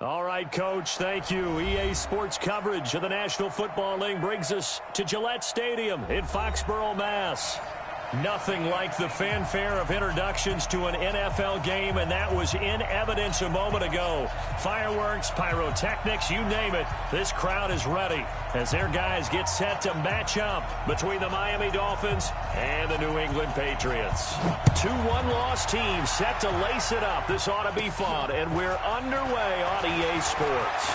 All right, Coach, thank you. EA Sports coverage of the National Football League brings us to Gillette Stadium in Foxborough, Mass. Nothing like the fanfare of introductions to an NFL game, and that was in evidence a moment ago. Fireworks, pyrotechnics, you name it. This crowd is ready as their guys get set to match up between the Miami Dolphins and the New England Patriots. Two one-loss teams set to lace it up. This ought to be fun, and we're underway on EA Sports.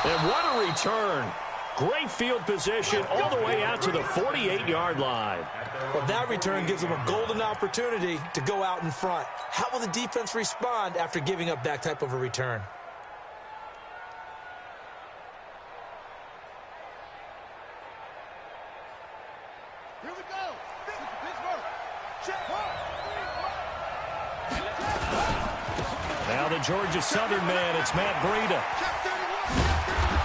And what a return. Great field position all the way out to the 48-yard line. Well, that return gives them a golden opportunity to go out in front. How will the defense respond after giving up that type of a return? Here we go. Pittsburgh. Check one. Now the Georgia Southern man, it's Matt Breida.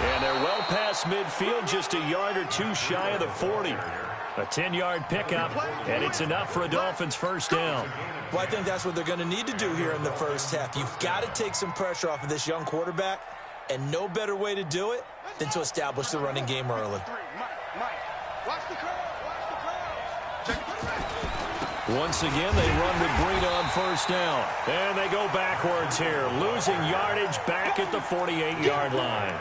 And they're well past midfield, just a yard or two shy of the 40. A 10-yard pickup, and it's enough for a Dolphins first down. Well, I think that's what they're going to need to do here in the first half. You've got to take some pressure off of this young quarterback, and no better way to do it than to establish the running game early. Watch the crowd. Once again, they run with Breida on first down. And they go backwards here, losing yardage back at the 48-yard line.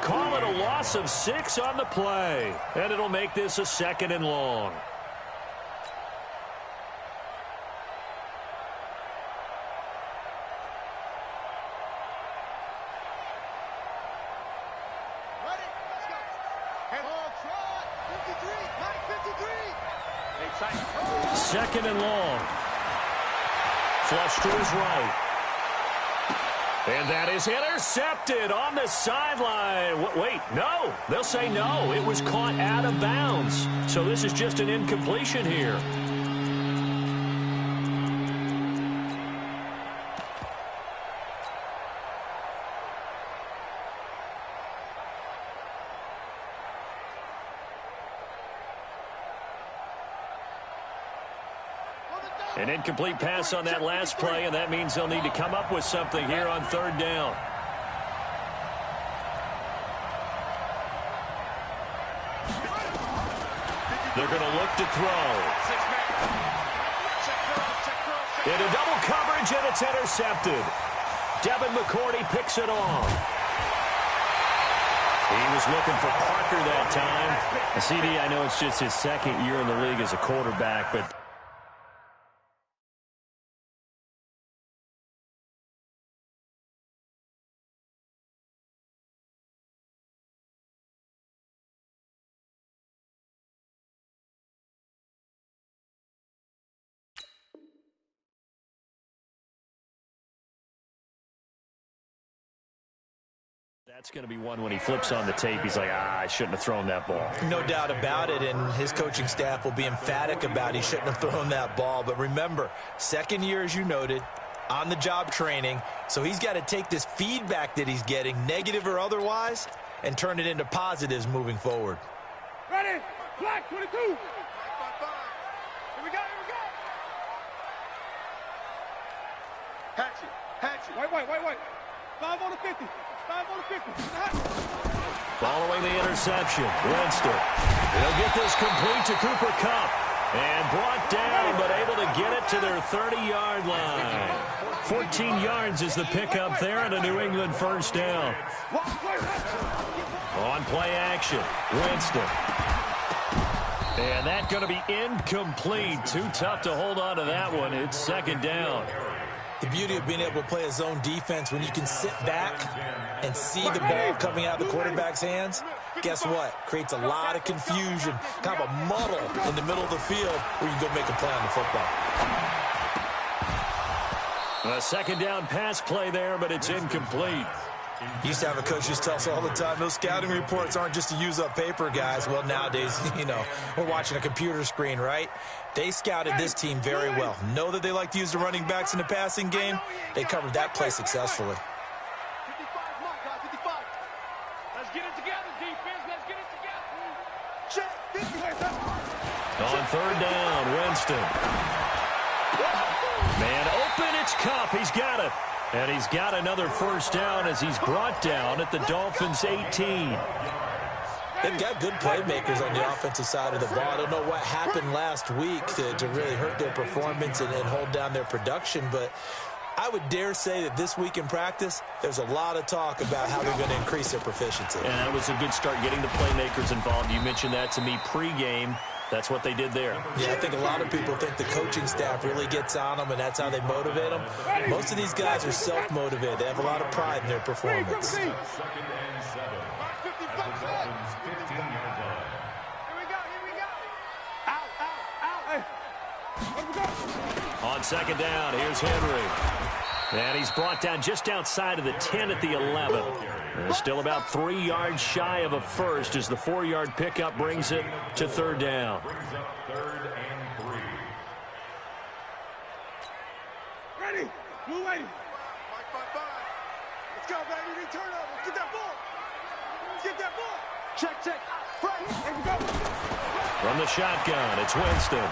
Call it a loss of 6 on the play. And it'll make this a 2nd and long. Ready? Let's go. Hey, long trot. 53. 2nd and long. Flush to his right. And that is intercepted on the sideline. Wait, no. They'll say no. It was caught out of bounds. So this is just an incompletion here. An incomplete pass on that last play, and that means they'll need to come up with something here on 3rd down. They're going to look to throw. Into double coverage, and it's intercepted. Devin McCourty picks it off. He was looking for Parker that time. CD, I know it's just his 2nd year in the league as a quarterback, but that's going to be one when he flips on the tape. He's like, I shouldn't have thrown that ball. No doubt about it, and his coaching staff will be emphatic about he shouldn't have thrown that ball. But remember, 2nd year, as you noted, on-the-job training. So he's got to take this feedback that he's getting, negative or otherwise, and turn it into positives moving forward. Ready? Black 22. Here we go. Hatchet. Wait. 5 on the 50. 5 on the 50. Following the interception, Winston. They'll get this complete to Cooper Kupp. And brought down, but able to get it to their 30-yard line. 14 yards is the pickup there, and a New England first down. On play action, Winston. And that's going to be incomplete. Too tough to hold on to that one. It's 2nd down. The beauty of being able to play a zone defense when you can sit back and see the ball coming out of the quarterback's hands, guess what? Creates a lot of confusion, kind of a muddle in the middle of the field where you can go make a play on the football. A 2nd down pass play there, but it's incomplete. Used to have a coach just tell us all the time, those scouting reports aren't just to use up paper, guys. Well, nowadays, we're watching a computer screen, right? They scouted this team very well. Know that they like to use the running backs in the passing game. They covered that play successfully. 55, guys, 55. Let's get it together, defense. Let's get it together. Check. On 3rd down, Winston. Man open, it's Kupp. He's got it. And he's got another first down as he's brought down at the Dolphins' 18. They've got good playmakers on the offensive side of the ball. I don't know what happened last week to really hurt their performance and hold down their production, but I would dare say that this week in practice, there's a lot of talk about how they're going to increase their proficiency. And that was a good start, getting the playmakers involved. You mentioned that to me pregame. That's what they did there. Yeah, I think a lot of people think the coaching staff really gets on them, and that's how they motivate them. Most of these guys are self-motivated. They have a lot of pride in their performance. On second down, here's Henry. And he's brought down just outside of the 10 at the 11. And still about 3 yards shy of a first as the 4-yard pickup brings it to third down. Ready? Move ready. Let's go, baby. Return over. Get that ball. Get that ball. Check. Right. Here we go. From the shotgun, it's Winston.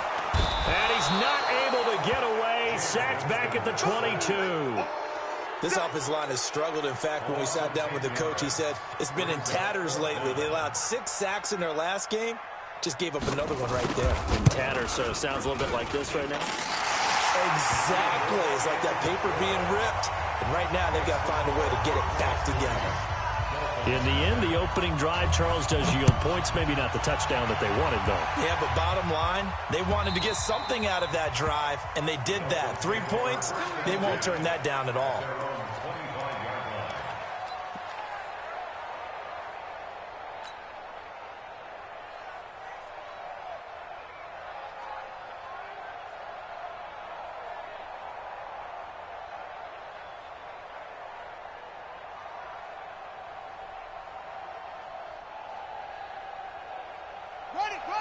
And he's not able to get away. Sacked back at the 22. This offensive line has struggled. In fact, when we sat down with the coach, he said it's been in tatters lately. They allowed 6 sacks in their last game. Just gave up another one right there. In tatters, so it sounds a little bit like this right now. Exactly. It's like that paper being ripped. And right now, they've got to find a way to get it back together. In the end, the opening drive, Charles, does yield points. Maybe not the touchdown that they wanted, though. Yeah, but bottom line, they wanted to get something out of that drive, and they did that. 3 points, they won't turn that down at all.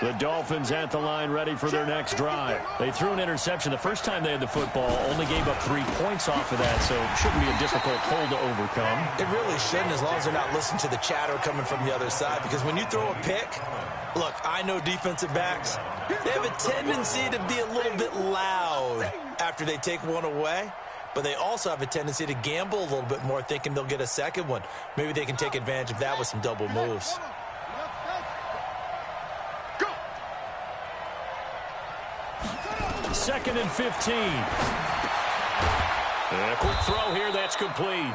The Dolphins at the line, ready for their next drive. They threw an interception the first time they had the football, only gave up 3 points off of that, so it shouldn't be a difficult hole to overcome. It really shouldn't, as long as they're not listening to the chatter coming from the other side, because when you throw a pick, look, I know defensive backs, they have a tendency to be a little bit loud after they take one away, but they also have a tendency to gamble a little bit more, thinking they'll get a second one. Maybe they can take advantage of that with some double moves. Second and 15. And a quick throw here, that's complete.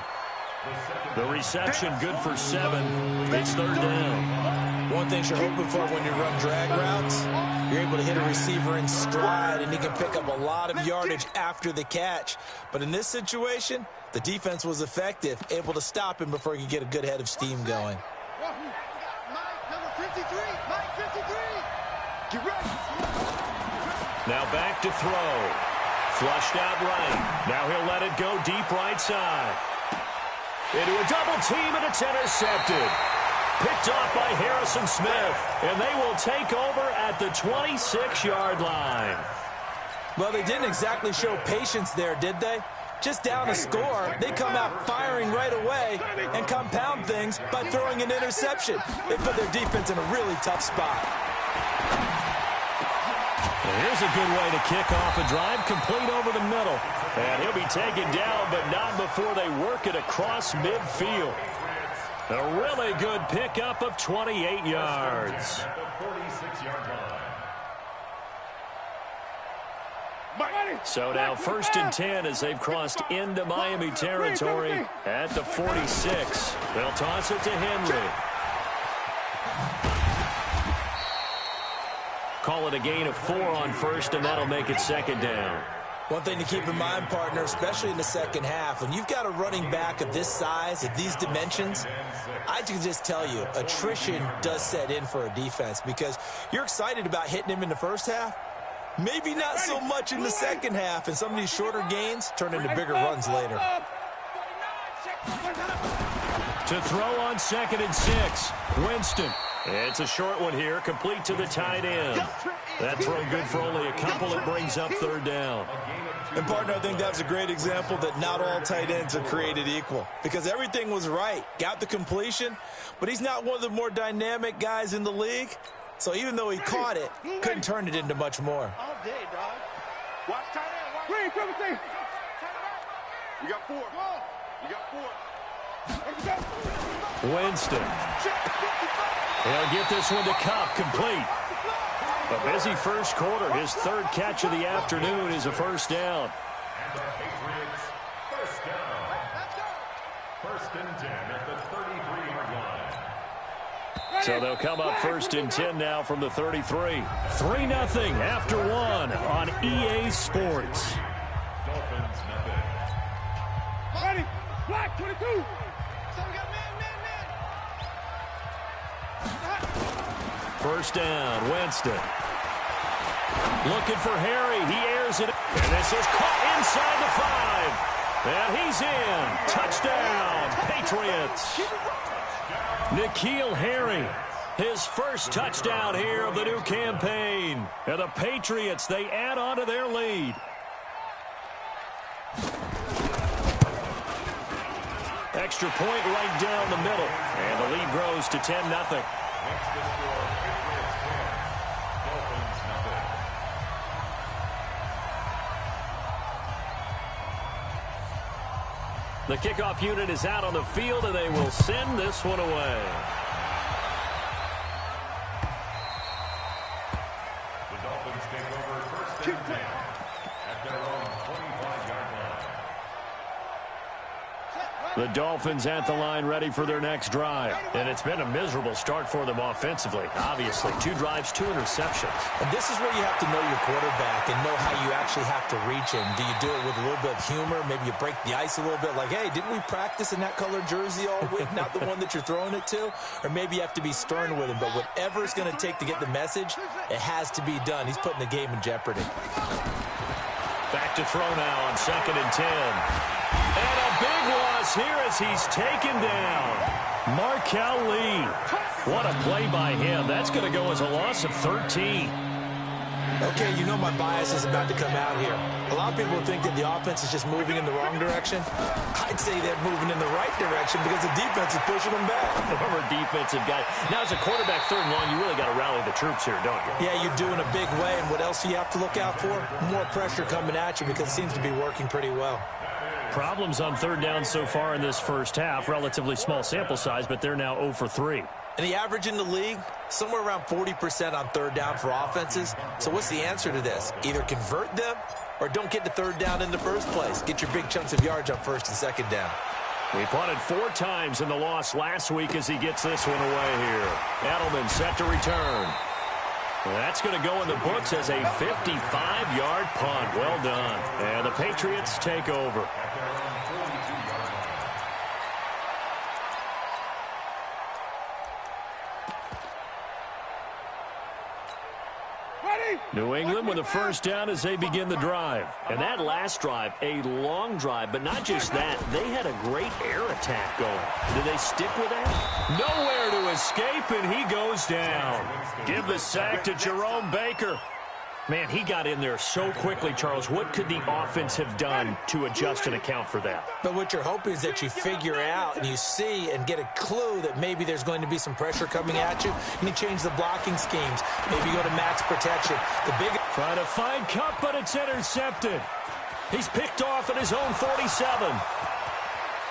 The reception good for 7. It's third down. One thing you're hoping for when you run drag routes, you're able to hit a receiver in stride, and he can pick up a lot of yardage after the catch. But in this situation, the defense was effective, able to stop him before he could get a good head of steam going. Number 53. Mike 53. Get ready. Now back to throw. Flushed out right. Now he'll let it go deep right side. Into a double team, and it's intercepted. Picked off by Harrison Smith, and they will take over at the 26-yard line. Well, they didn't exactly show patience there, did they? Just down a score, they come out firing right away and compound things by throwing an interception. They put their defense in a really tough spot. Here's a good way to kick off a drive, complete over the middle. And he'll be taken down, but not before they work it across midfield. A really good pickup of 28 yards. So now 1st and 10 as they've crossed into Miami territory at the 46. They'll toss it to Henry. Call it a gain of 4 on first, and that'll make it second down. One thing to keep in mind, partner, especially in the second half, when you've got a running back of this size, of these dimensions, I can just tell you, attrition does set in for a defense because you're excited about hitting him in the first half. Maybe not so much in the second half, and some of these shorter gains turn into bigger runs later. To throw on 2nd and 6, Winston. It's a short one here, complete to the tight end. That throw good for only a couple. It brings up third down. And, partner, I think that's a great example that not all tight ends are created equal because everything was right. Got the completion, but he's not one of the more dynamic guys in the league. So even though he caught it, couldn't turn it into much more. All day, dog. Watch tight end. Watch. You got 4. You got 4. Winston. He'll get this one to Cup, complete. A busy first quarter. His third catch of the afternoon is a first down. And the Patriots first down. First and 10 at the 33-yard line. So they'll come up first and 10 now from the 33. 3-0 after one on EA Sports. Dolphins nothing. Ready. Black 22. First down, Winston. Looking for Harry. He airs it. And this is caught inside the 5. And he's in. Touchdown, Patriots. N'Keal Harry, his first touchdown here of the new campaign. And the Patriots, they add on to their lead. Extra point right down the middle. And the lead grows to 10-0. Next to score, Patriots 10. Dolphins nothing. The kickoff unit is out on the field, and they will send this one away. The Dolphins take over first and 10 at their own 25-yard line. The Dolphins at the line ready for their next drive. And it's been a miserable start for them offensively. Obviously, 2 drives, 2 interceptions. And this is where you have to know your quarterback and know how you actually have to reach him. Do you do it with a little bit of humor? Maybe you break the ice a little bit like, hey, didn't we practice in that color jersey all week, not the one that you're throwing it to? Or maybe you have to be stern with him. But whatever it's going to take to get the message, it has to be done. He's putting the game in jeopardy. Back to throw now on 2nd and 10. And a big loss here as he's taken down. Markel Lee. What a play by him. That's going to go as a loss of 13. Okay, you know my bias is about to come out here. A lot of people think that the offense is just moving in the wrong direction. I'd say they're moving in the right direction because the defense is pushing them back. Former defensive guy. Now, as a quarterback, 3rd and long, you really got to rally the troops here, don't you? Yeah, you do in a big way. And what else do you have to look out for? More pressure coming at you because it seems to be working pretty well. Problems on 3rd down so far in this first half. Relatively small sample size, but they're now 0 for 3. And the average in the league, somewhere around 40% on 3rd down for offenses. So what's the answer to this? Either convert them or don't get to 3rd down in the first place. Get your big chunks of yards on 1st and 2nd down. We punted 4 times in the loss last week as he gets this one away here. Edelman set to return. That's going to go in the books as a 55-yard punt. Well done. And the Patriots take over. New England with a first down as they begin the drive. And that last drive, a long drive, but not just that. They had a great air attack going. Did they stick with that? Nowhere to escape, and he goes down. Give the sack to Jerome Baker. Man, he got in there so quickly, Charles. What could the offense have done to adjust and account for that? But what you're hoping is that you figure out and you see and get a clue that maybe there's going to be some pressure coming at you, and you change the blocking schemes. Maybe go to max protection. The big trying to find Cup, but it's intercepted. He's picked off at his own 47.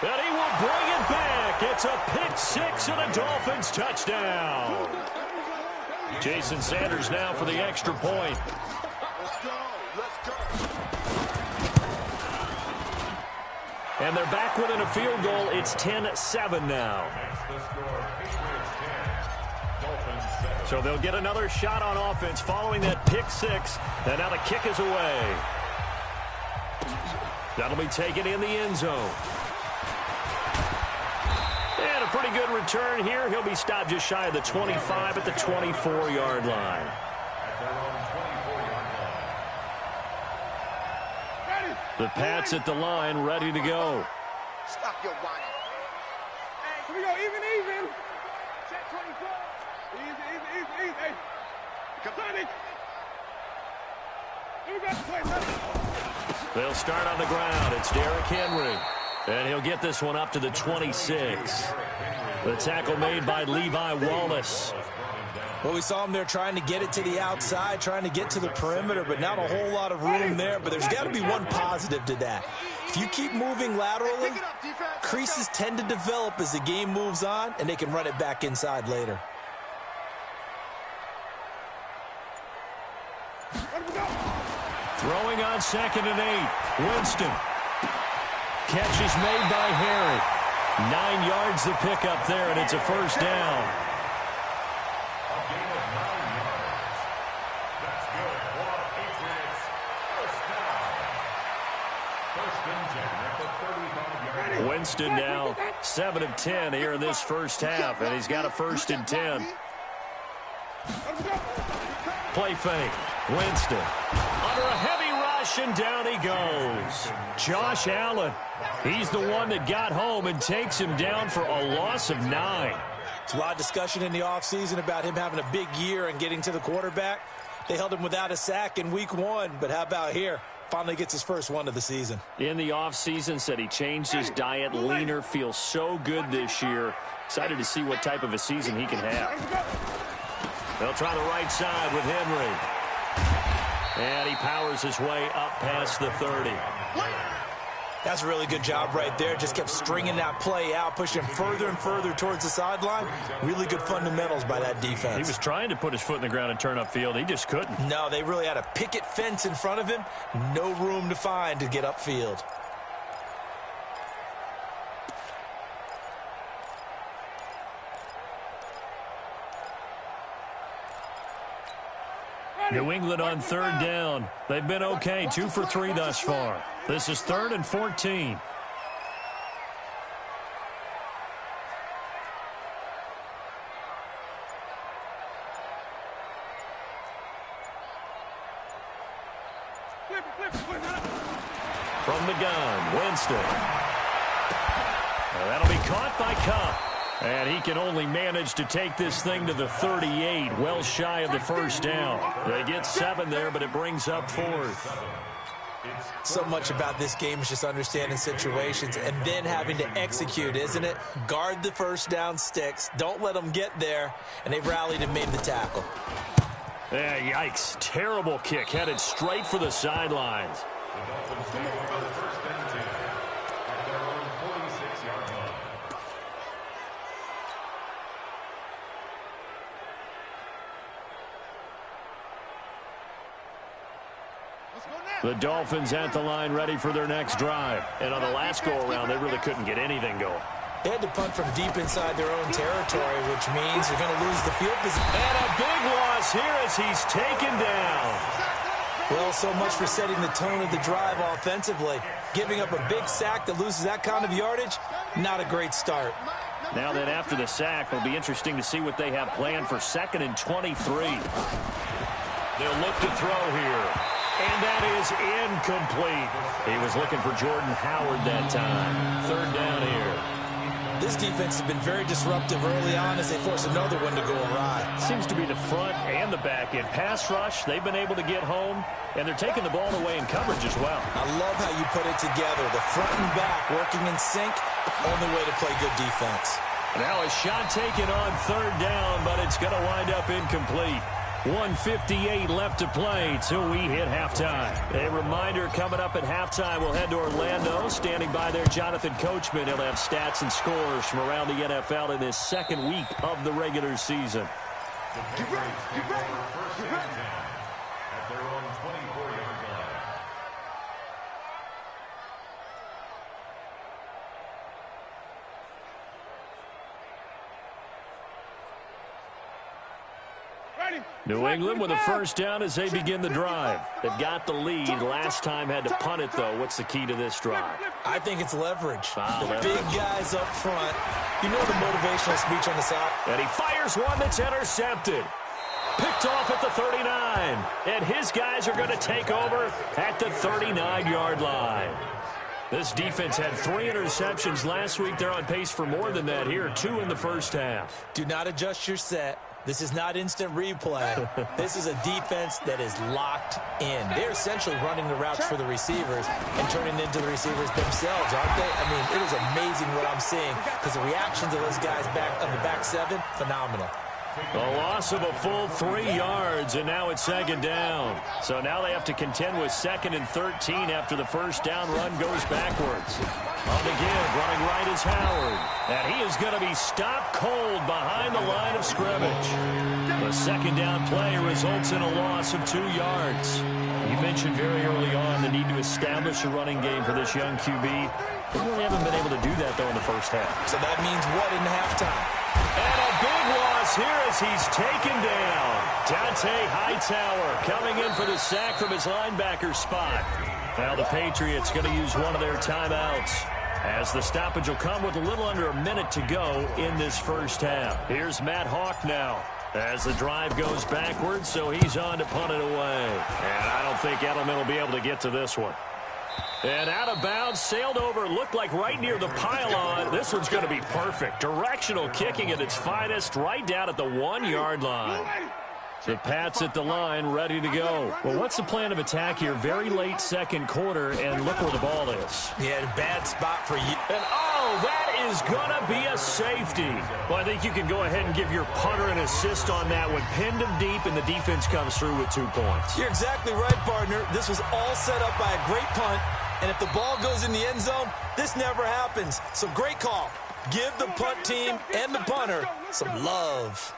And he will bring it back. It's a pick 6 and a Dolphins touchdown. Jason Sanders now for the extra point. And they're back within a field goal. It's 10-7 now. So they'll get another shot on offense following that pick 6. And now the kick is away. That'll be taken in the end zone. And a pretty good return here. He'll be stopped just shy of the 25 at the 24-yard line. The Pats at the line, ready to go. Stop your whining. Hey, here we go, even. Check 24. Easy. Hey, come on, They'll start on the ground. It's Derrick Henry. And he'll get this one up to the 26. The tackle made by Levi Wallace. Well, we saw him there trying to get it to the outside, trying to get to the perimeter, but not a whole lot of room there. But there's got to be one positive to that. If you keep moving laterally, creases tend to develop as the game moves on, and they can run it back inside later. Throwing on 2nd and 8. Winston. Catch is made by Harry. 9 yards the pickup there, and it's a first down. A gain of 9 yards. That's good for Patriots. First down. 1st and 10 at the 35-yard line. Winston now 7 of 10 here in this first half, and he's got a 1st and 10. Play fake. Winston under a heavy rush, and down he goes. Josh Allen. He's the one that got home and takes him down for a loss of 9. There's a lot of discussion in the offseason about him having a big year and getting to the quarterback. They held him without a sack in week 1, but how about here? Finally gets his first one of the season. In the offseason, said he changed his diet, leaner, feels so good this year. Excited to see what type of a season he can have. They'll try the right side with Henry. And he powers his way up past the 30. That's a really good job right there. Just kept stringing that play out, pushing him further and further towards the sideline. Really good fundamentals by that defense. He was trying to put his foot in the ground and turn upfield. He just couldn't. No, they really had a picket fence in front of him. No room to find to get upfield. New England on 3rd down. They've been okay, 2 for 3 thus far. This is 3rd and 14. From the gun, Winston. Well, that'll be caught by Cup. And he can only manage to take this thing to the 38, well shy of the first down. They get 7 there, but it brings up 4th. So much about this game is just understanding situations and then having to execute, isn't it? Guard the first down sticks. Don't let them get there. And they've rallied and made the tackle. Yeah, yikes. Terrible kick. Headed straight for the sidelines. The Dolphins take over the 1st and 10 at their own 46-yard line. The Dolphins at the line ready for their next drive. And on the last go-around, they really couldn't get anything going. They had to punt from deep inside their own territory, which means they're going to lose the field position. And a big loss here as he's taken down. Well, so much for setting the tone of the drive offensively. Giving up a big sack that loses that kind of yardage, not a great start. Now then, after the sack, it'll be interesting to see what they have planned for 2nd and 23. They'll look to throw here. And that is incomplete. He was looking for Jordan Howard that time. 3rd down here. This defense has been very disruptive early on as they force another one to go awry. Seems to be the front and the back end. Pass rush, they've been able to get home, and they're taking the ball away in coverage as well. I love how you put it together. The front and back working in sync, only way to play good defense. Now a shot taken on 3rd down, but it's going to wind up incomplete. 1:58 left to play till we hit halftime. A reminder coming up at halftime, we'll head to Orlando. Standing by there, Jonathan Coachman. He'll have stats and scores from around the NFL in this 2nd week of the regular season. The Patriots take over 1st and 10 at their own 24-yard line. New England with a first down as they begin the drive. They've got the lead. Last time had to punt it, though. What's the key to this drive? I think it's leverage. Leverage. Big guys up front. You know the motivational speech on the side. And he fires one that's intercepted. Picked off at the 39. And his guys are going to take over at the 39-yard line. This defense had 3 interceptions last week. They're on pace for more than that here. 2 in the first half. Do not adjust your set. This is not instant replay. This is a defense that is locked in. They're essentially running the routes for the receivers and turning it into the receivers themselves, aren't they? I mean, it is amazing what I'm seeing because the reactions of those guys back on the back 7, phenomenal. A loss of a full 3 yards, and now it's second down. So now they have to contend with 2nd and 13 after the first down run goes backwards. On the give, running right is Howard. And he is going to be stopped cold behind the line of scrimmage. The second down play results in a loss of 2 yards. You mentioned very early on the need to establish a running game for this young QB. They really haven't been able to do that, though, in the first half. So that means what in halftime? And a big loss here as he's taken down. Dante Hightower coming in for the sack from his linebacker spot. Now the Patriots going to use one of their timeouts, as the stoppage will come with a little under a minute to go in this first half. Here's Matt Hawk now, as the drive goes backwards, so he's on to punt it away. And I don't think Edelman will be able to get to this one. And out of bounds, sailed over, looked like right near the pylon. This one's going to be perfect. Directional kicking at its finest, right down at the 1-yard line. The Pats at the line, ready to go. Well, what's the plan of attack here? Very late second quarter, and look where the ball is. Yeah, bad spot for you. And, oh, that is going to be a safety. Well, I think you can go ahead and give your punter an assist on that one. Pinned him deep, and the defense comes through with 2 points. You're exactly right, partner. This was all set up by a great punt, and if the ball goes in the end zone, this never happens. So great call. Give the punt team and the punter some love.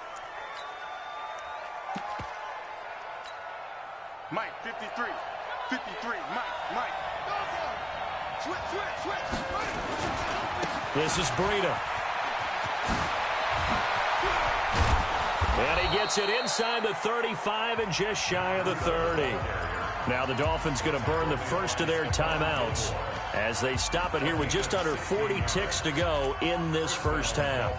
Mike, 53. 53. Mike. Switch. This is Breida. And he gets it inside the 35 and just shy of the 30. Now the Dolphins going to burn the first of their timeouts as they stop it here with just under 40 ticks to go in this first half.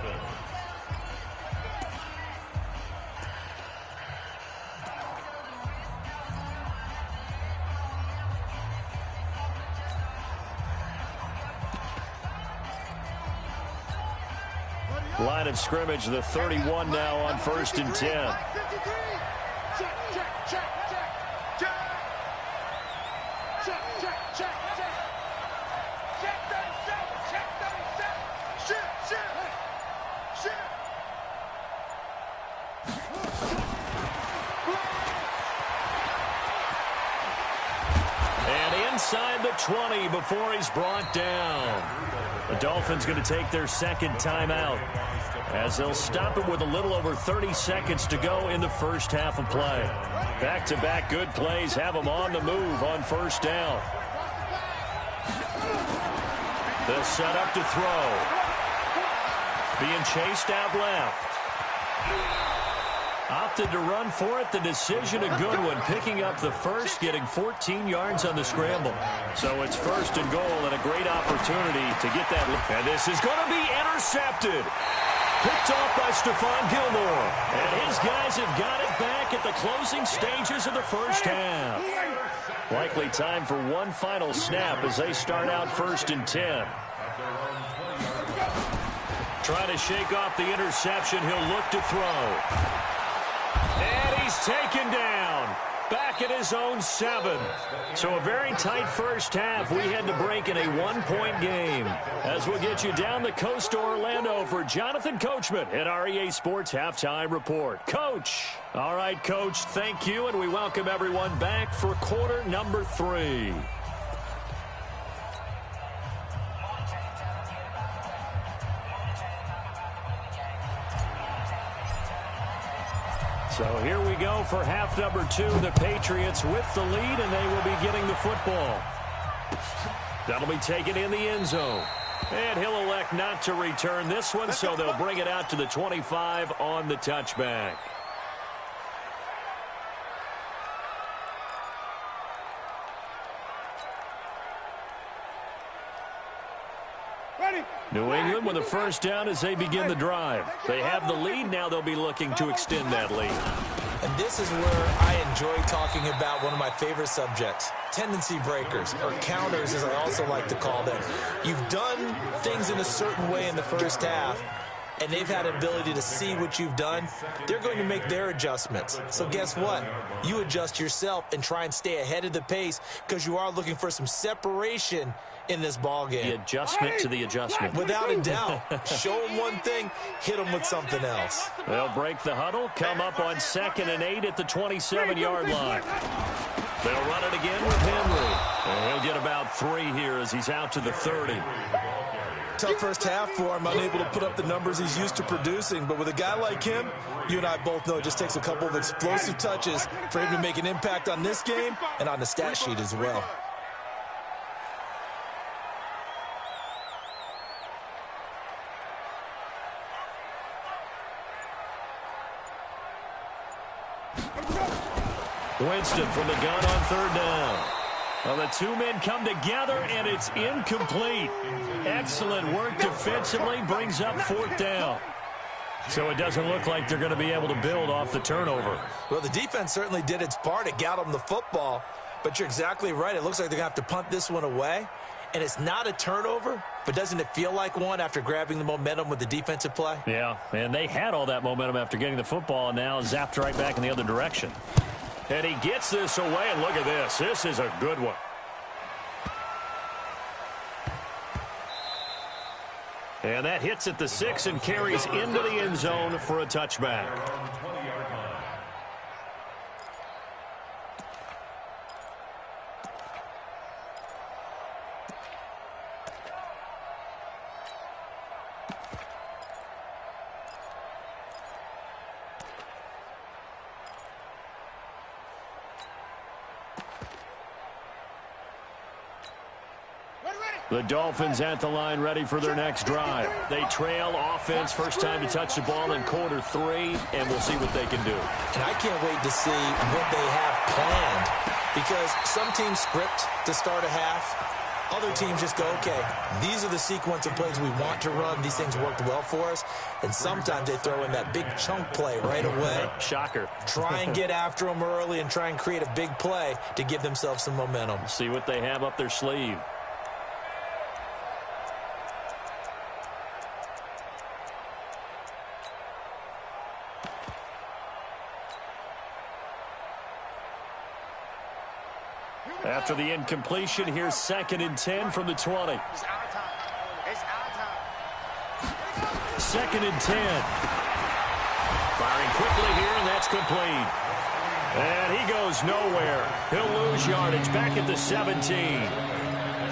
Line of scrimmage, the 31 now on 1st and 10. And inside the 20 before he's brought down. The Dolphins going to take their second timeout, as they'll stop it with a little over 30 seconds to go in the first half of play. Back-to-back good plays have them on the move on first down. They'll set up to throw. Being chased out left. Opted to run for it. The decision, a good one. Picking up the first, getting 14 yards on the scramble. So it's 1st and goal, and a great opportunity to get that. And this is going to be intercepted. Picked off by Stephon Gilmore. And his guys have got it back at the closing stages of the first half. Likely time for one final snap as they start out 1st and 10. Trying to shake off the interception. He'll look to throw. And he's taken down. Back at his own 7. So a very tight first half. We had to break in a 1-point game. As we'll get you down the coast to Orlando for Jonathan Coachman at our EA Sports Halftime Report. Coach. All right, Coach, thank you, and we welcome everyone back for quarter number 3. So here we go for half number 2. The Patriots with the lead, and they will be getting the football. That'll be taken in the end zone. And he'll elect not to return this one, so they'll bring it out to the 25 on the touchback. New England with a first down as they begin the drive. They have the lead. Now they'll be looking to extend that lead. And this is where I enjoy talking about one of my favorite subjects, tendency breakers, or counters as I also like to call them. You've done things in a certain way in the first half. and they've had an ability to see what you've done, they're going to make their adjustments. So guess what? You adjust yourself and try and stay ahead of the pace because you are looking for some separation in this ball game. The adjustment to the adjustment. Without a doubt. Show them one thing, hit them with something else. They'll break the huddle, come up on 2nd and 8 at the 27-yard line. They'll run it again with Henry. And he'll get about 3 here as he's out to the 30. Tough first half for him, unable to put up the numbers he's used to producing. But with a guy like him, you and I both know it just takes a couple of explosive touches for him to make an impact on this game and on the stat sheet as well. Winston from the gun on 3rd down. Well, the two men come together, and it's incomplete. Excellent work defensively, brings up 4th down. So it doesn't look like they're going to be able to build off the turnover. Well, the defense certainly did its part. It got them the football. But you're exactly right. It looks like they're going to have to punt this one away. And it's not a turnover, but doesn't it feel like one after grabbing the momentum with the defensive play? Yeah, and they had all that momentum after getting the football, and now zapped right back in the other direction. And he gets this away, and look at this. This is a good one. And that hits at the 6 and carries into the end zone for a touchback. The Dolphins at the line, ready for their next drive. They trail offense, first time to touch the ball in quarter 3, and we'll see what they can do. And I can't wait to see what they have planned, because some teams script to start a half. Other teams just go, okay, these are the sequence of plays we want to run. These things worked well for us. And sometimes they throw in that big chunk play right away. Shocker. Try and get after them early and try and create a big play to give themselves some momentum. See what they have up their sleeve. After the incompletion, here's 2nd and 10 from the 20. It's our time. It's our time. 2nd and 10. Firing quickly here, and that's complete. And he goes nowhere. He'll lose yardage back at the 17.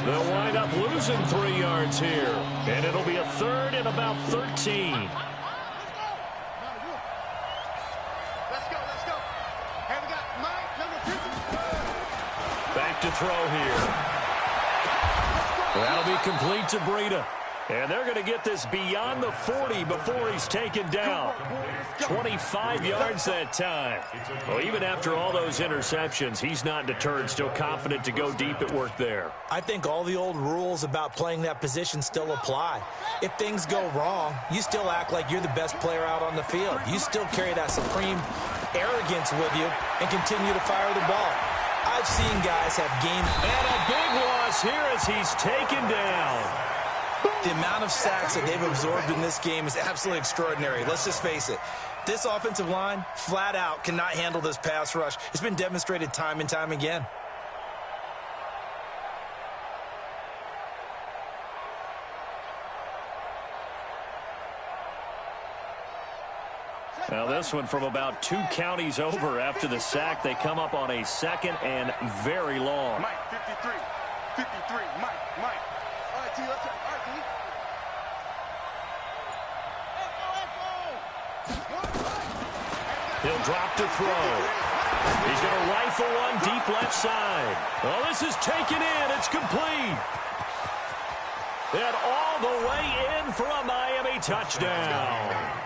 They'll wind up losing 3 yards here. And it'll be a 3rd and about 13. Let's go, let's go. Hey, we got Mike, number 50. Back to throw here. That'll be complete to Breida. And they're going to get this beyond the 40 before he's taken down. 25 yards that time. Well, even after all those interceptions, he's not deterred, still confident to go deep at work there. I think all the old rules about playing that position still apply. If things go wrong, you still act like you're the best player out on the field. You still carry that supreme arrogance with you and continue to fire the ball. I've seen guys have gained. And a big loss here as he's taken down. The amount of sacks that they've absorbed in this game is absolutely extraordinary. Let's just face it. This offensive line, flat out, cannot handle this pass rush. It's been demonstrated time and time again. Now this one from about 2 counties over after the sack. They come up on a 2nd and very long. Mike, 53. 53. Mike. All right, T, let's go. All right, T. He'll drop to throw. He's going to rifle one deep left side. Well, this is taken in. It's complete. And all the way in for a Miami touchdown.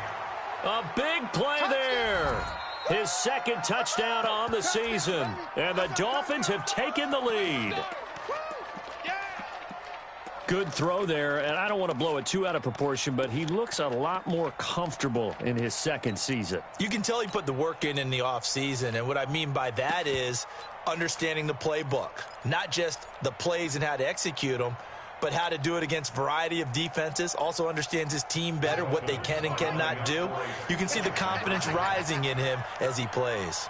A big play there. His 2nd touchdown on the season. And the Dolphins have taken the lead. Good throw there, and I don't want to blow it too out of proportion, but he looks a lot more comfortable in his 2nd season. You can tell he put the work in the offseason, and what I mean by that is understanding the playbook. Not just the plays and how to execute them, but how to do it against a variety of defenses. Also understands his team better, what they can and cannot do. You can see the confidence rising in him as he plays.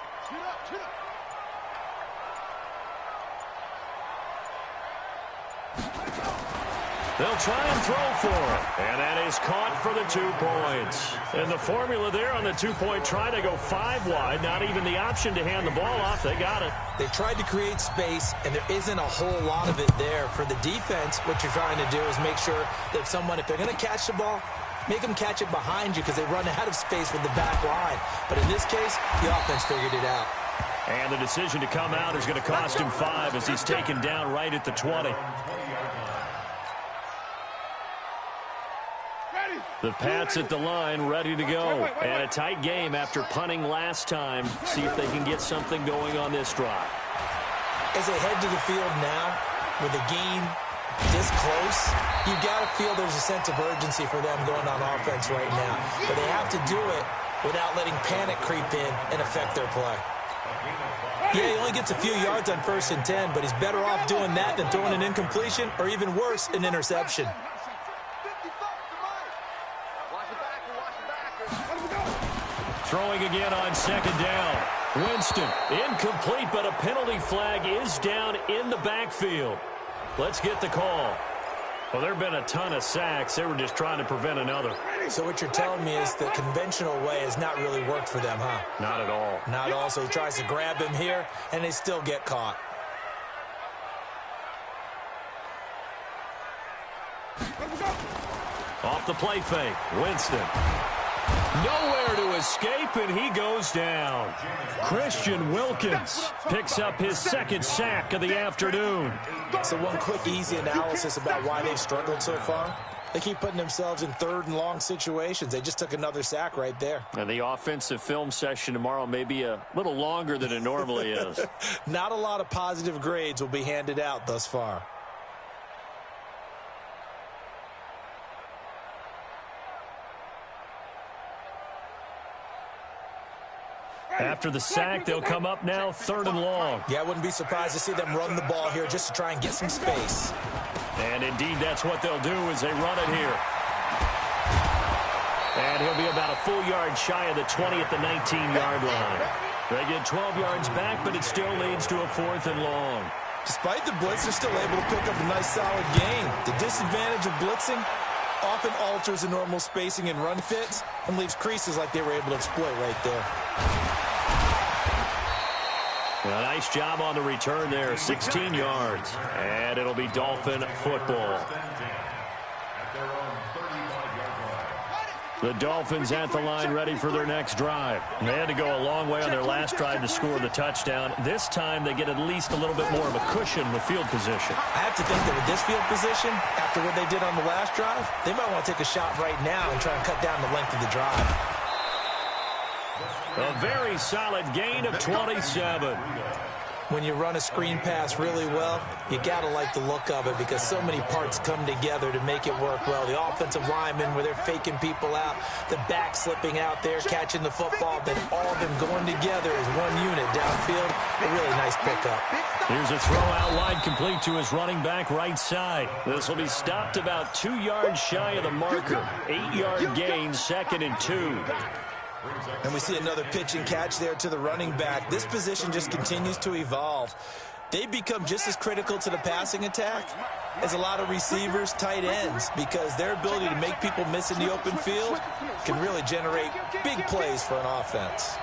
They'll try and throw for it. And that is caught for the 2 points. And the formula there on the 2-point try to go 5 wide. Not even the option to hand the ball off. They got it. They tried to create space, and there isn't a whole lot of it there. For the defense, what you're trying to do is make sure that if they're going to catch the ball, make them catch it behind you because they run out of space with the back line. But in this case, the offense figured it out. And the decision to come out is going to cost him 5 as he's taken down right at the 20. The Pats at the line, ready to go. And a tight game after punting last time. See if they can get something going on this drive. As they head to the field now, with the game this close, you've got to feel there's a sense of urgency for them going on offense right now. But they have to do it without letting panic creep in and affect their play. Yeah, he only gets a few yards on 1st and 10, but he's better off doing that than throwing an incompletion or even worse, an interception. Throwing again on 2nd down. Winston, incomplete, but a penalty flag is down in the backfield. Let's get the call. Well, there have been a ton of sacks. They were just trying to prevent another. So what you're telling me is the conventional way has not really worked for them, huh? Not at all. Not at all. So he tries to grab him here, and they still get caught. Off the play fake. Winston. Nowhere to escape, and he goes down. Christian Wilkins picks up his 2nd sack of the afternoon. So one quick, easy analysis about why they've struggled so far. They keep putting themselves in 3rd and long situations. They just took another sack right there. And the offensive film session tomorrow may be a little longer than it normally is. Not a lot of positive grades will be handed out thus far. After the sack, they'll come up now 3rd and long. Yeah, I wouldn't be surprised to see them run the ball here just to try and get some space. And indeed, that's what they'll do as they run it here. And he'll be about a full yard shy of the 20 at the 19-yard line. They get 12 yards back, but it still leads to a 4th and long. Despite the blitz, they're still able to pick up a nice, solid gain. The disadvantage of blitzing often alters the normal spacing and run fits and leaves creases like they were able to exploit right there. A nice job on the return there, 16 yards. And it'll be Dolphin football. The Dolphins at the line ready for their next drive. They had to go a long way on their last drive to score the touchdown. This time they get at least a little bit more of a cushion with field position. I have to think that with this field position, after what they did on the last drive, they might want to take a shot right now and try and cut down the length of the drive. A very solid gain of 27. When you run a screen pass really well, you got to like the look of it because so many parts come together to make it work well. The offensive linemen, where they're faking people out, the back slipping out there, catching the football, then all of them going together as one unit downfield. A really nice pickup. Here's a throw out wide complete to his running back right side. This will be stopped about 2 yards shy of the marker. 8-yard gain, 2nd and 2. And we see another pitch and catch there to the running back. This position just continues to evolve. They become just as critical to the passing attack as a lot of receivers, tight ends, because their ability to make people miss in the open field can really generate big plays for an offense.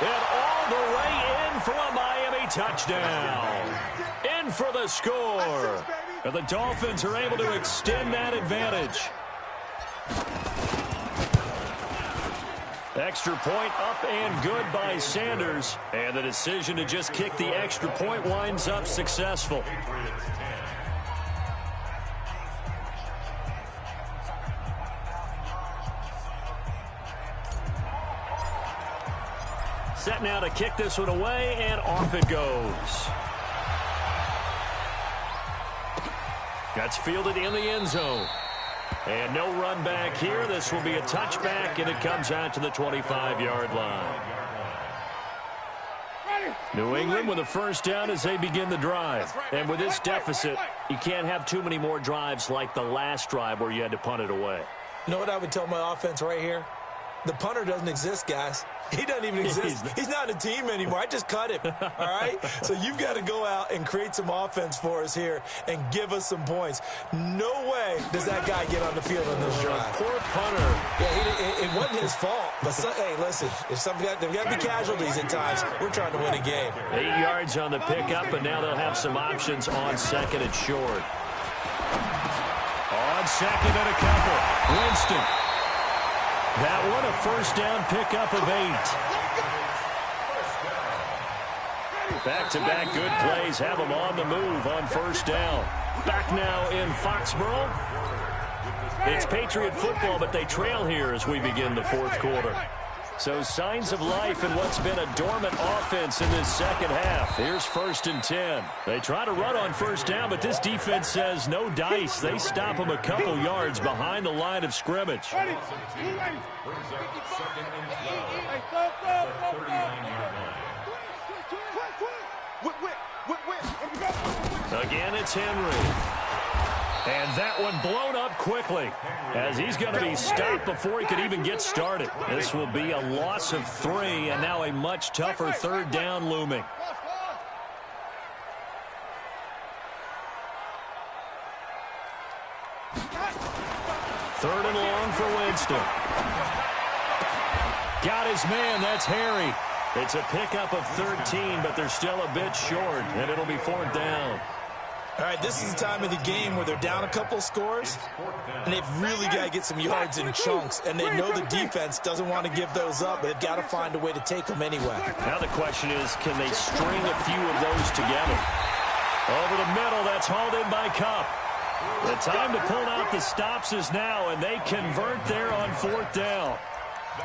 And all the way in for a Miami touchdown. In for the score. And the Dolphins are able to extend that advantage. Extra point up and good by Sanders. And the decision to just kick the extra point winds up successful. Set now to kick this one away, and off it goes. That's fielded in the end zone. And no run back here. This will be a touchback, and it comes out to the 25-yard line. New England with a first down as they begin the drive. And with this deficit, you can't have too many more drives like the last drive where you had to punt it away. You know what I would tell my offense right here? The punter doesn't exist, guys. He doesn't even exist. He's not a team anymore. I just cut him, all right? So you've got to go out and create some offense for us here and give us some points. No way does that guy get on the field on this drive. Poor punter. Yeah, it wasn't his fault. But, hey, listen, if there's got to be casualties at times. We're trying to win a game. 8 yards on the pickup, and now they'll have some options on second and short. On second and a couple. Winston. That one a first down pickup of 8. Back-to-back good plays have them on the move on first down. Back now in Foxborough. It's Patriot football, but they trail here as we begin the fourth quarter. So signs of life in what's been a dormant offense in this second half. Here's 1st and 10. They try to run on first down, but this defense says no dice. They stop them a couple yards behind the line of scrimmage. Again, it's Henry. And that one blown up quickly as he's going to be stopped before he could even get started. This will be a loss of 3 and now a much tougher third down looming. Third and long for Winston. Got his man. That's Harry. It's a pickup of 13, but they're still a bit short, and it'll be 4th down. All right, this is the time of the game where they're down a couple of scores, and they've really got to get some yards in chunks, and they know the defense doesn't want to give those up, but they've got to find a way to take them anyway. Now the question is, can they string a few of those together? Over the middle, that's hauled in by Cup. The time to pull out the stops is now, and they convert there on 4th down.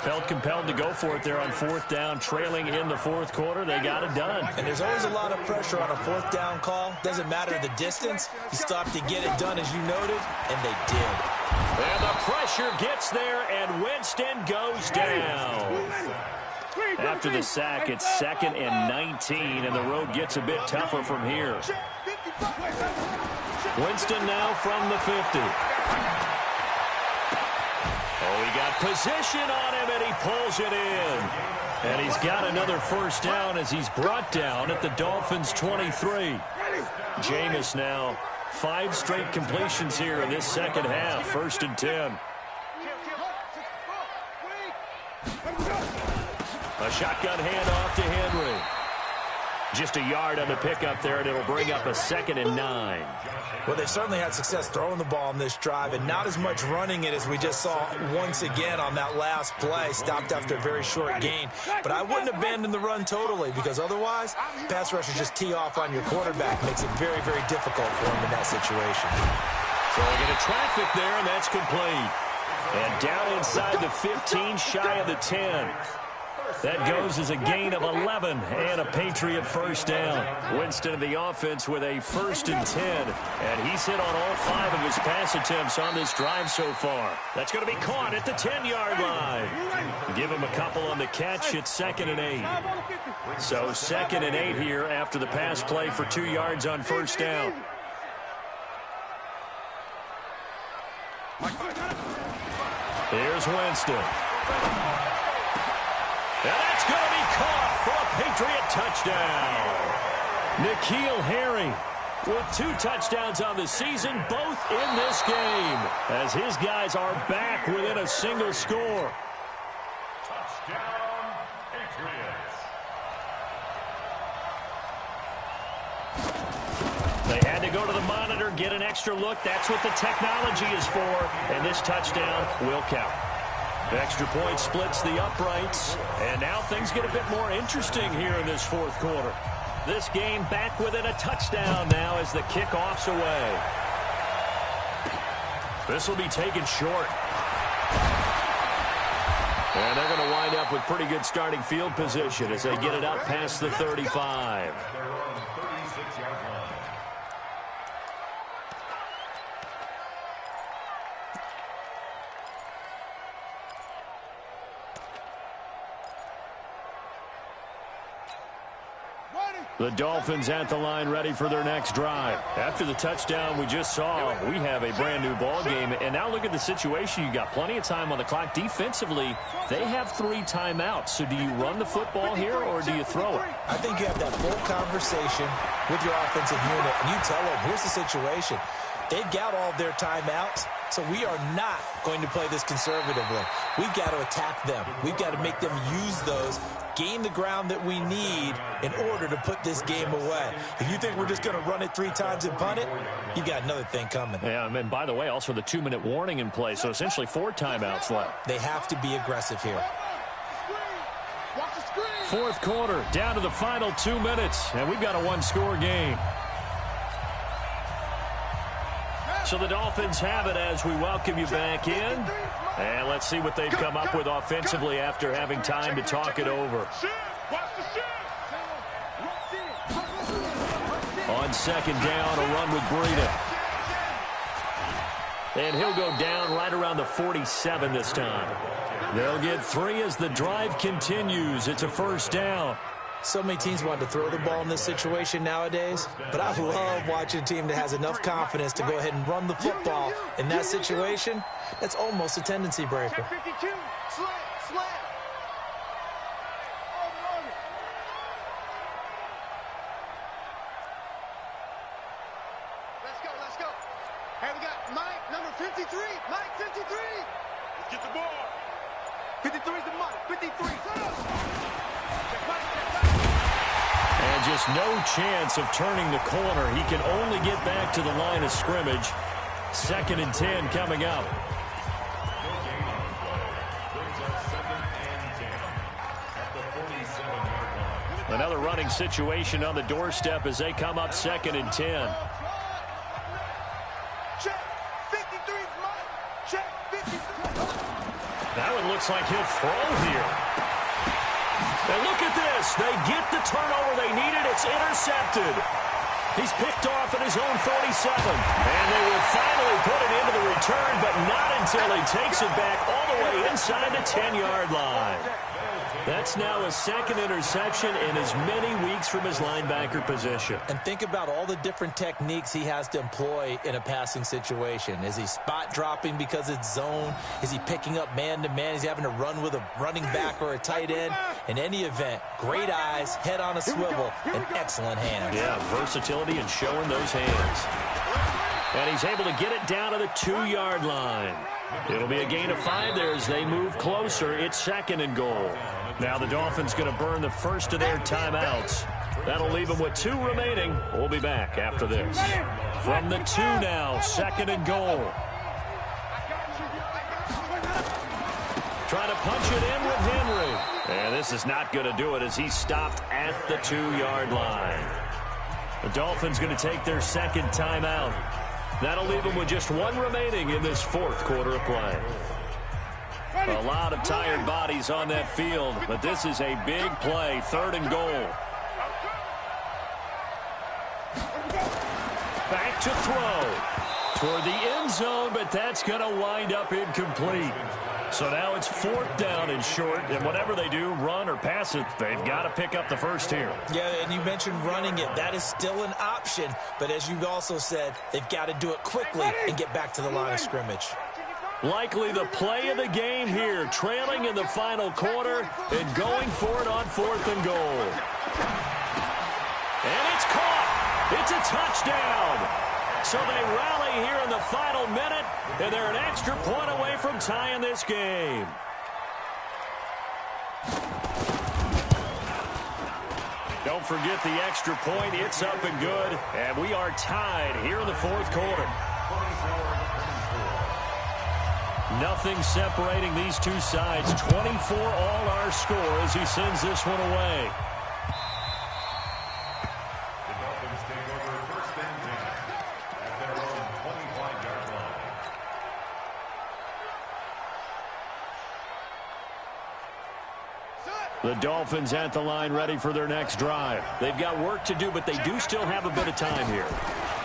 Felt compelled to go for it there on 4th down, trailing in the fourth quarter. They got it done. And there's always a lot of pressure on a 4th down call. Doesn't matter the distance. You stop to get it done, as you noted, and they did. And the pressure gets there, and Winston goes down. After the sack, it's 2nd and 19, and the road gets a bit tougher from here. Winston now from the 50. Oh, he got position on him, and he pulls it in. And he's got another first down as he's brought down at the Dolphins' 23. Jameis now 5 straight completions here in this second half. 1st and 10. A shotgun handoff to Henry. Just a yard on the pickup there, and it'll bring up a 2nd and 9. Well, they certainly had success throwing the ball on this drive, and not as much running it as we just saw once again on that last play. Stopped after a very short gain. But I wouldn't abandon the run totally, because otherwise, pass rushers just tee off on your quarterback. Makes it very, very difficult for him in that situation. So they get a traffic there, and that's complete. And down inside the 15, shy of the 10. That goes as a gain of 11 and a Patriot first down. Winston of the offense with a 1st and 10. And he's hit on all 5 of his pass attempts on this drive so far. That's going to be caught at the 10-yard line. Give him a couple on the catch. It's 2nd and 8. So 2nd and 8 here after the pass play for 2 yards on first down. Here's Winston. And that's going to be caught for a Patriot touchdown. N'Keal Harry with 2 touchdowns on the season, both in this game, as his guys are back within a single score. Touchdown, Patriots. They had to go to the monitor, get an extra look. That's what the technology is for, and this touchdown will count. Extra point splits the uprights, and now things get a bit more interesting here in this fourth quarter. This game back within a touchdown now as the kickoff's away. This will be taken short. And they're going to wind up with pretty good starting field position as they get it up past the 35. The Dolphins at the line ready for their next drive. After the touchdown we just saw, we have a brand new ball game. And now look at the situation. You got plenty of time on the clock. Defensively, they have 3 timeouts. So do you run the football here or do you throw it? I think you have that full conversation with your offensive unit, and you tell them, here's the situation. They've got all of their timeouts, so we are not going to play this conservatively. We've got to attack them. We've got to make them use those, gain the ground that we need in order to put this game away. If you think we're just going to run it 3 times and punt it, you've got another thing coming. Yeah, and by the way, also the 2-minute warning in play, so essentially 4 timeouts left. They have to be aggressive here. Fourth quarter, down to the final 2 minutes, and we've got a 1-score game. So the Dolphins have it as we welcome you back in. And let's see what they've come up with offensively after having time to talk it over. On second down, a run with Breida. And he'll go down right around the 47 this time. They'll get 3 as the drive continues. It's a first down. So many teams want to throw the ball in this situation nowadays, but I love watching a team that has enough confidence to go ahead and run the football. In that situation, that's almost a tendency breaker. Let's go. Hey, we got Mike, number 53. Mike, 53. Let's get the ball. 53 is the Mike. 53. And just no chance of turning the corner. He can only get back to the line of scrimmage. 2nd and 10 coming up. Another running situation on the doorstep as they come up 2nd and 10. Check. 53 is Mike. Check. 53. That one looks like he'll throw here. And look at this. They get the turnover they needed. It's intercepted. He's picked off at his own 47. And they will finally put it into the return, but not until he takes it back all the way inside the 10-yard line. That's now a 2nd interception in as many weeks from his linebacker position. And think about all the different techniques he has to employ in a passing situation. Is he spot dropping because it's zone? Is he picking up man-to-man? Is he having to run with a running back or a tight end? In any event, great eyes, head on a swivel, and excellent hands. Yeah, versatility and showing those hands. And he's able to get it down to the 2-yard line. It'll be a gain of 5 there as they move closer. It's 2nd and goal. Now the Dolphins going to burn the first of their timeouts. That'll leave them with 2 remaining. We'll be back after this. From the 2 now, 2nd and goal. Trying to punch it in with Henry. And this is not going to do it as he's stopped at the 2-yard line. The Dolphins going to take their 2nd timeout. That'll leave them with just 1 remaining in this 4th quarter of play. A lot of tired bodies on that field, but this is a big play, 3rd and goal. Back to throw toward the end zone, but that's going to wind up incomplete. So now it's 4th down and short, and whatever they do, run or pass it, they've got to pick up the first here. Yeah, and you mentioned running it. That is still an option, but as you also said, they've got to do it quickly and get back to the line of scrimmage. Likely the play of the game here, trailing in the final quarter and going for it on 4th and goal. And it's caught. It's a touchdown. So they rally here in the final minute, and they're an extra point away from tying this game. Don't forget the extra point. It's up and good, and we are tied here in the 4th quarter. Nothing separating these two sides. 24 all our score as he sends this one away. The Dolphins take over 1st and 10 at their own 25-yard line. The Dolphins at the line ready for their next drive. They've got work to do, but they do still have a bit of time here.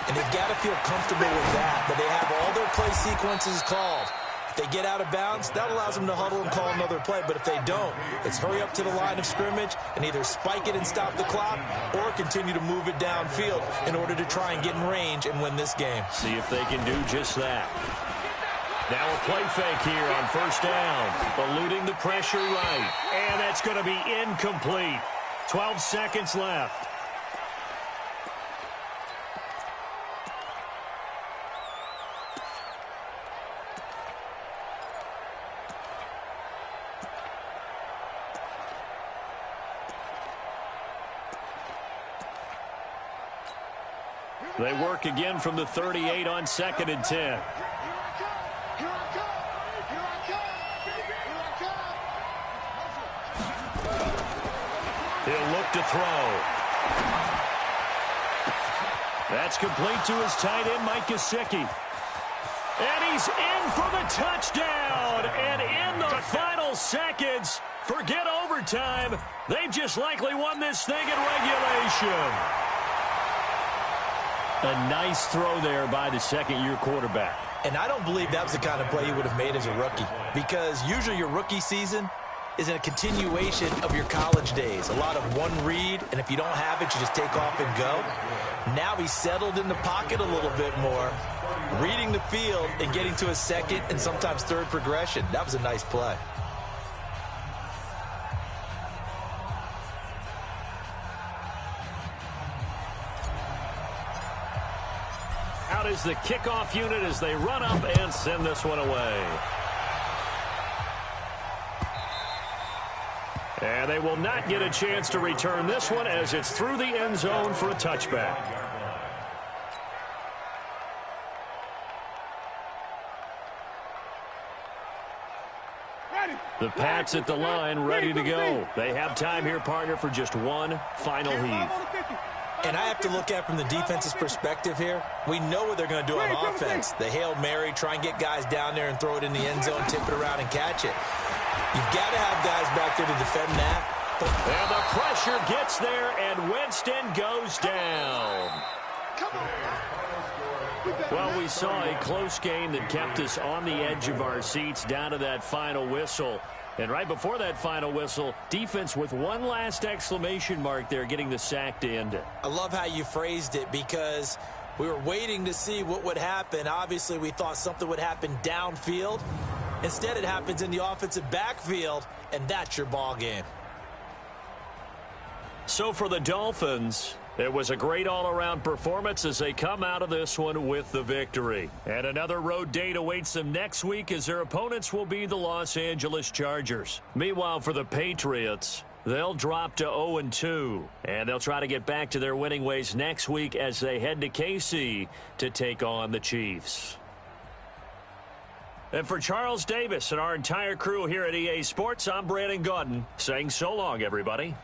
And they've got to feel comfortable with that, but they have all their play sequences called. If they get out of bounds, that allows them to huddle and call another play. But if they don't, it's hurry up to the line of scrimmage and either spike it and stop the clock or continue to move it downfield in order to try and get in range and win this game. See if they can do just that. Now a play fake here on first down. Eluding the pressure right. And that's going to be incomplete. 12 seconds left. They work again from the 38 on 2nd and 10. He'll look to throw. That's complete to his tight end, Mike Gesicki. And he's in for the touchdown. And in the final seconds, forget overtime. They've just likely won this thing in regulation. A nice throw there by the second-year quarterback. And I don't believe that was the kind of play he would have made as a rookie, because usually your rookie season is in a continuation of your college days. A lot of one read, and if you don't have it, you just take off and go. Now he's settled in the pocket a little bit more, reading the field and getting to a second and sometimes third progression. That was a nice play. Out is the kickoff unit as they run up and send this one away. And they will not get a chance to return this one as it's through the end zone for a touchback. The Pats at the line, ready to go. They have time here, partner, for just one final heave. And I have to look at it from the defense's perspective here. We know what they're going to do on offense. The Hail Mary, try and get guys down there and throw it in the end zone, tip it around and catch it. You've got to have guys back there to defend that. And the pressure gets there, and Winston goes down. Well, we saw a close game that kept us on the edge of our seats down to that final whistle. And right before that final whistle, defense with one last exclamation mark there, getting the sack to end it. I love how you phrased it, because we were waiting to see what would happen. Obviously, we thought something would happen downfield. Instead, it happens in the offensive backfield, and that's your ball game. So for the Dolphins, it was a great all-around performance as they come out of this one with the victory. And another road date awaits them next week as their opponents will be the Los Angeles Chargers. Meanwhile, for the Patriots, they'll drop to 0-2, and they'll try to get back to their winning ways next week as they head to KC to take on the Chiefs. And for Charles Davis and our entire crew here at EA Sports, I'm Brandon Gaudin saying so long, everybody.